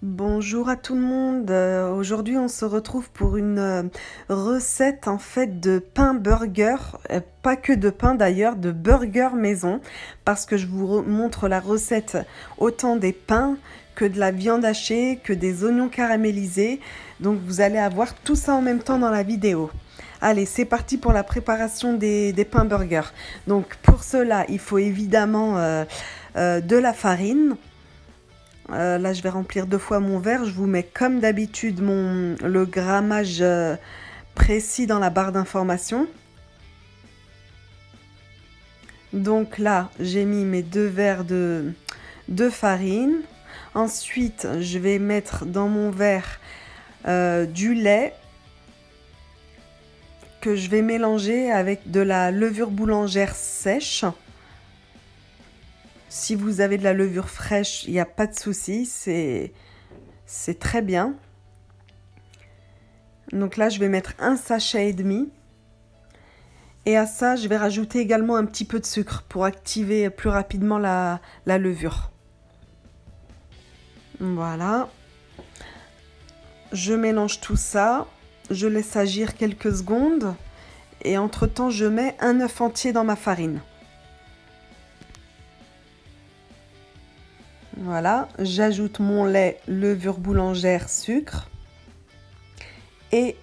Bonjour à tout le monde. Aujourd'hui, on se retrouve pour une recette en fait de pain burger, pas que de pain d'ailleurs, de burger maison, parce que je vous montre la recette autant des pains que de la viande hachée, que des oignons caramélisés. Donc vous allez avoir tout ça en même temps dans la vidéo. Allez, c'est parti pour la préparation des pains burgers. Donc pour cela, il faut évidemment de la farine. Là, je vais remplir 2 fois mon verre. Je vous mets comme d'habitude le grammage précis dans la barre d'information. Donc là, j'ai mis mes 2 verres de farine. Ensuite, je vais mettre dans mon verre du lait que je vais mélanger avec de la levure boulangère sèche. Si vous avez de la levure fraîche, il n'y a pas de souci, c'est très bien. Donc là, je vais mettre 1,5 sachet. Et à ça, je vais rajouter également un petit peu de sucre pour activer plus rapidement la levure. Voilà. Je mélange tout ça. Je laisse agir quelques secondes. Et entre-temps, je mets un œuf entier dans ma farine. Voilà, j'ajoute mon lait, levure boulangère, sucre et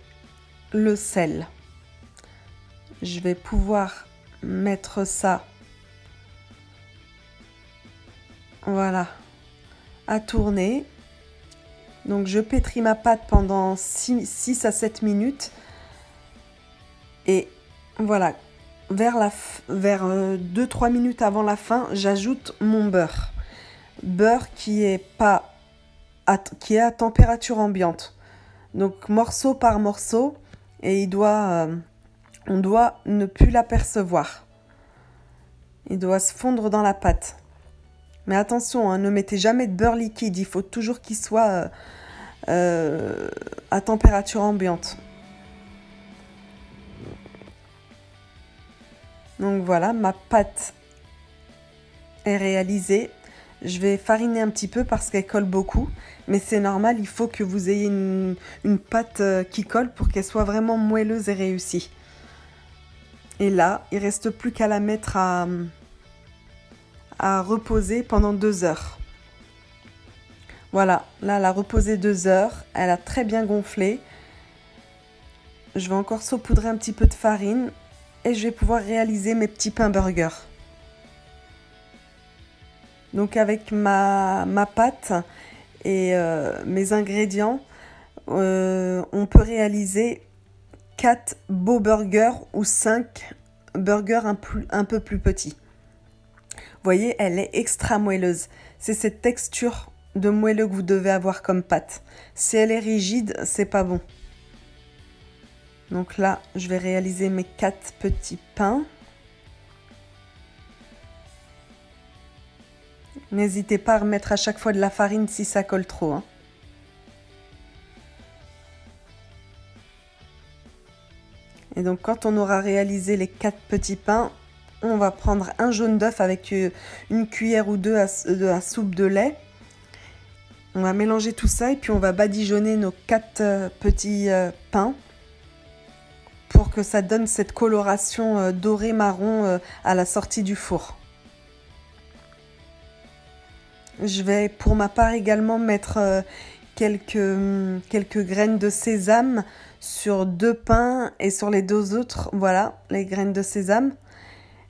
le sel. Je vais pouvoir mettre ça, voilà, à tourner. Donc je pétris ma pâte pendant 6 à 7 minutes. Et voilà, vers 2-3 minutes avant la fin, j'ajoute mon beurre. Beurre qui est à température ambiante. Donc morceau par morceau, et on doit ne plus l'apercevoir. Il doit se fondre dans la pâte. Mais attention, ne mettez jamais de beurre liquide, il faut toujours qu'il soit à température ambiante. Donc voilà, ma pâte est réalisée. Je vais fariner un petit peu parce qu'elle colle beaucoup, mais c'est normal, il faut que vous ayez une pâte qui colle pour qu'elle soit vraiment moelleuse et réussie. Et là, il ne reste plus qu'à la mettre à reposer pendant 2 heures. Voilà, là, elle a reposé 2 heures, elle a très bien gonflé. Je vais encore saupoudrer un petit peu de farine et je vais pouvoir réaliser mes petits pains burgers. Donc avec ma pâte et mes ingrédients, on peut réaliser 4 beaux burgers ou 5 burgers un peu plus petits. Vous voyez, elle est extra moelleuse. C'est cette texture de moelleux que vous devez avoir comme pâte. Si elle est rigide, c'est pas bon. Donc là, je vais réaliser mes 4 petits pains. N'hésitez pas à remettre à chaque fois de la farine si ça colle trop. Et donc quand on aura réalisé les 4 petits pains, on va prendre un jaune d'œuf avec une cuillère ou deux à soupe de lait. On va mélanger tout ça et puis on va badigeonner nos 4 petits pains pour que ça donne cette coloration dorée marron à la sortie du four. Je vais pour ma part également mettre quelques graines de sésame sur 2 pains et sur les 2 autres, voilà, les graines de sésame.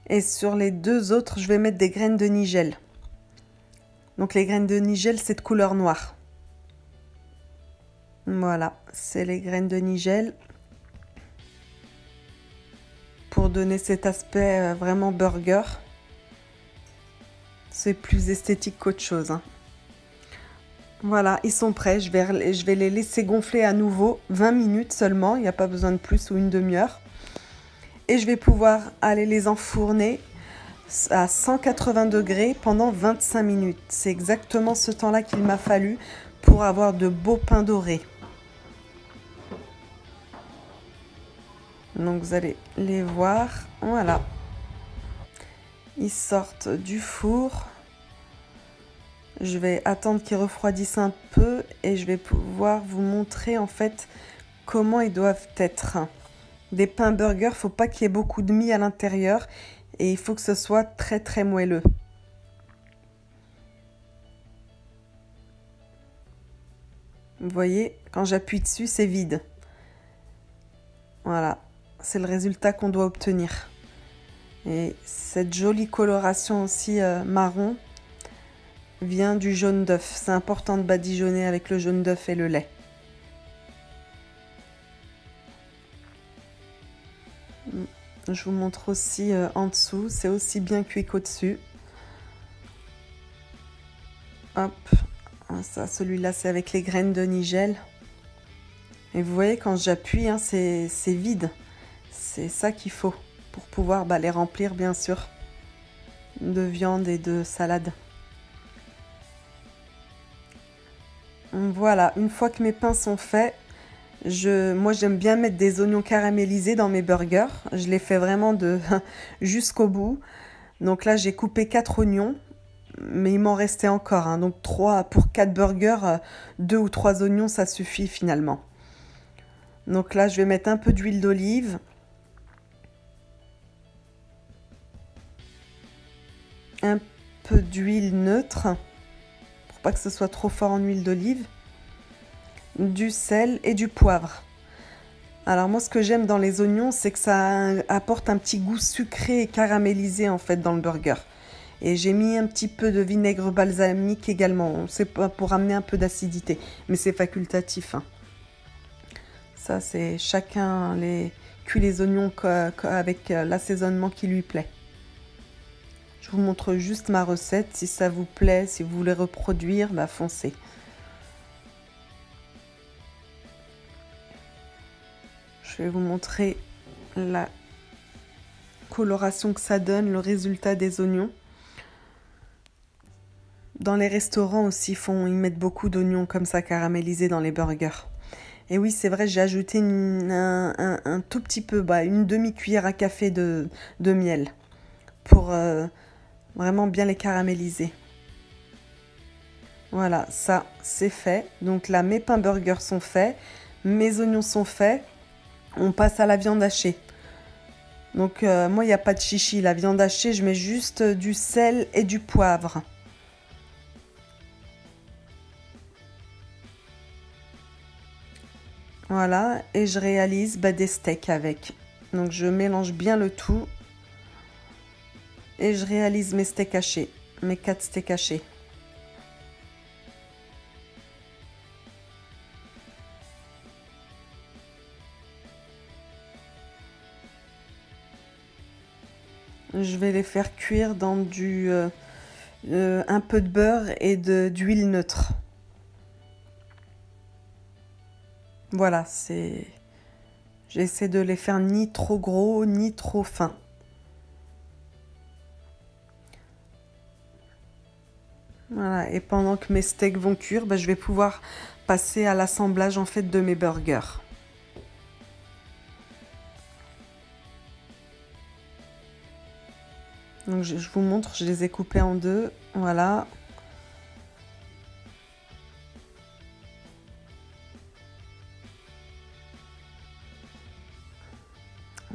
Et sur les 2 autres, je vais mettre des graines de nigel. Donc les graines de nigel, c'est de couleur noire. Voilà, c'est les graines de nigel. Pour donner cet aspect vraiment burger. C'est plus esthétique qu'autre chose. Voilà, ils sont prêts. Je vais les laisser gonfler à nouveau 20 minutes seulement. Il n'y a pas besoin de plus ou une demi-heure. Et je vais pouvoir aller les enfourner à 180 degrés pendant 25 minutes. C'est exactement ce temps-là qu'il m'a fallu pour avoir de beaux pains dorés. Donc vous allez les voir. Voilà. Ils sortent du four. Je vais attendre qu'il refroidisse un peu et je vais pouvoir vous montrer en fait comment ils doivent être. Des pains burgers, faut pas qu'il y ait beaucoup de mie à l'intérieur et il faut que ce soit très très moelleux. Vous voyez, quand j'appuie dessus, c'est vide. Voilà, c'est le résultat qu'on doit obtenir. Et cette jolie coloration aussi marron vient du jaune d'œuf. C'est important de badigeonner avec le jaune d'œuf et le lait. Je vous montre aussi en dessous, c'est aussi bien cuit qu'au-dessus. Hop, ça, celui-là, c'est avec les graines de nigel. Et vous voyez, quand j'appuie, hein, c'est vide. C'est ça qu'il faut pour pouvoir les remplir, bien sûr, de viande et de salade. Voilà, une fois que mes pains sont faits, moi j'aime bien mettre des oignons caramélisés dans mes burgers. Je les fais vraiment jusqu'au bout. Donc là, j'ai coupé 4 oignons. Mais il m'en restait encore, hein. Donc 3 pour 4 burgers, 2 ou 3 oignons, ça suffit finalement. Donc là, je vais mettre un peu d'huile d'olive. Un peu d'huile neutre, pour pas que ce soit trop fort en huile d'olive. Du sel et du poivre. Alors moi, ce que j'aime dans les oignons, c'est que ça apporte un petit goût sucré et caramélisé en fait dans le burger. Et j'ai mis un petit peu de vinaigre balsamique également. C'est pas pour amener un peu d'acidité, mais c'est facultatif. Hein. Ça, c'est chacun cuit les oignons avec l'assaisonnement qui lui plaît. Je vous montre juste ma recette. Si ça vous plaît, si vous voulez reproduire, foncez. Je vais vous montrer la coloration que ça donne, le résultat des oignons. Dans les restaurants aussi, ils mettent beaucoup d'oignons comme ça caramélisés dans les burgers. Et oui, c'est vrai, j'ai ajouté un tout petit peu, une demi-cuillère à café de miel pour vraiment bien les caraméliser. Voilà, ça c'est fait. Donc là, mes pains burgers sont faits, mes oignons sont faits. On passe à la viande hachée. Donc moi, il n'y a pas de chichi. La viande hachée, je mets juste du sel et du poivre. Voilà, et je réalise des steaks avec. Donc je mélange bien le tout. Et je réalise mes steaks hachés, mes 4 steaks hachés. Je vais les faire cuire dans un peu de beurre et d'huile neutre. Voilà, j'essaie de les faire ni trop gros, ni trop fins. Voilà, et pendant que mes steaks vont cuire, je vais pouvoir passer à l'assemblage en fait de mes burgers. Donc je vous montre, je les ai coupés en deux, voilà.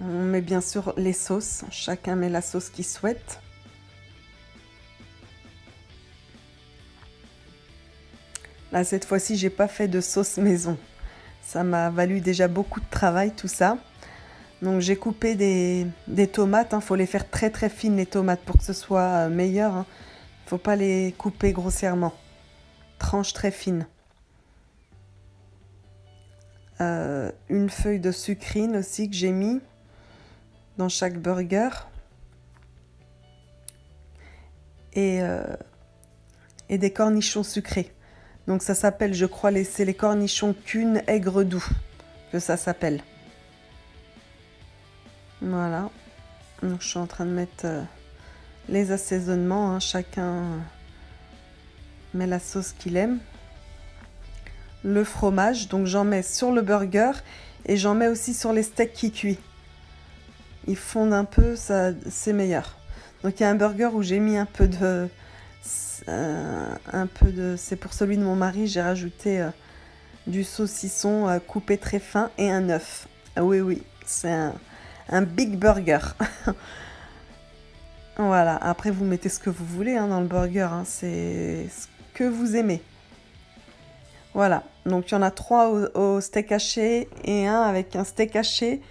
On met bien sûr les sauces, chacun met la sauce qu'il souhaite. Là, cette fois-ci, j'ai pas fait de sauce maison. Ça m'a valu déjà beaucoup de travail, tout ça. Donc j'ai coupé des tomates, faut les faire très très fines les tomates pour que ce soit meilleur. Faut pas les couper grossièrement. Tranches très fines. Une feuille de sucrine aussi que j'ai mis dans chaque burger. Et des cornichons sucrés. Donc ça s'appelle, je crois, c'est les cornichons Kuhn aigre doux que ça s'appelle. Voilà. Donc je suis en train de mettre les assaisonnements. Chacun met la sauce qu'il aime. Le fromage, donc j'en mets sur le burger et j'en mets aussi sur les steaks qui cuisent. Ils fondent un peu, ça c'est meilleur. Donc il y a un burger où j'ai mis un peu de Un peu de... C'est pour celui de mon mari, j'ai rajouté du saucisson coupé très fin et un œuf. Ah oui, oui, c'est un big burger. Voilà, après vous mettez ce que vous voulez dans le burger, c'est ce que vous aimez. Voilà, donc il y en a 3 au steak haché et un avec un steak haché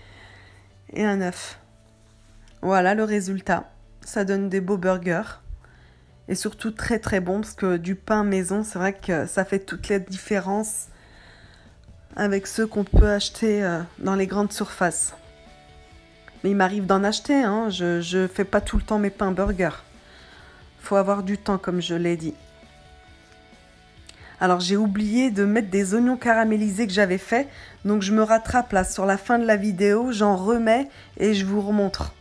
et un œuf. Voilà le résultat. Ça donne des beaux burgers. Et surtout très très bon parce que du pain maison, c'est vrai que ça fait toute la différence avec ceux qu'on peut acheter dans les grandes surfaces. Mais il m'arrive d'en acheter, je fais pas tout le temps mes pains burgers. Faut avoir du temps comme je l'ai dit. Alors j'ai oublié de mettre des oignons caramélisés que j'avais fait, donc je me rattrape là sur la fin de la vidéo, j'en remets et je vous remontre.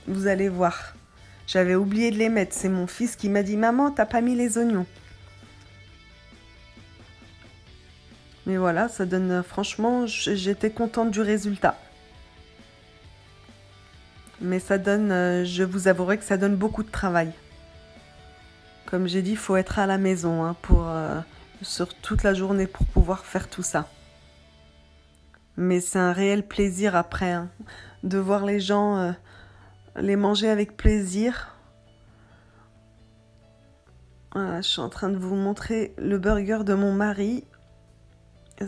Vous allez voir. J'avais oublié de les mettre, c'est mon fils qui m'a dit « Maman, t'as pas mis les oignons ?» Mais voilà, ça donne... Franchement, j'étais contente du résultat. Mais ça donne... je vous avouerai que ça donne beaucoup de travail. Comme j'ai dit, il faut être à la maison sur toute la journée pour pouvoir faire tout ça. Mais c'est un réel plaisir après, de voir les gens les manger avec plaisir. Voilà, je suis en train de vous montrer le burger de mon mari.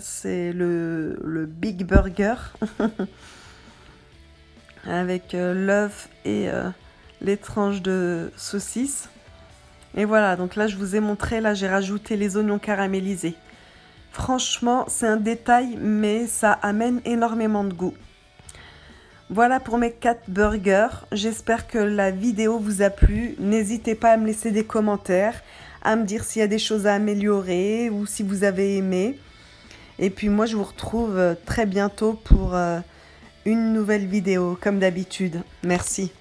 C'est le Big Burger. Avec l'œuf et les tranches de saucisse. Et voilà, donc là je vous ai montré, là j'ai rajouté les oignons caramélisés. Franchement, c'est un détail, mais ça amène énormément de goût. Voilà pour mes 4 burgers. J'espère que la vidéo vous a plu. N'hésitez pas à me laisser des commentaires, à me dire s'il y a des choses à améliorer ou si vous avez aimé. Et puis moi, je vous retrouve très bientôt pour une nouvelle vidéo, comme d'habitude. Merci.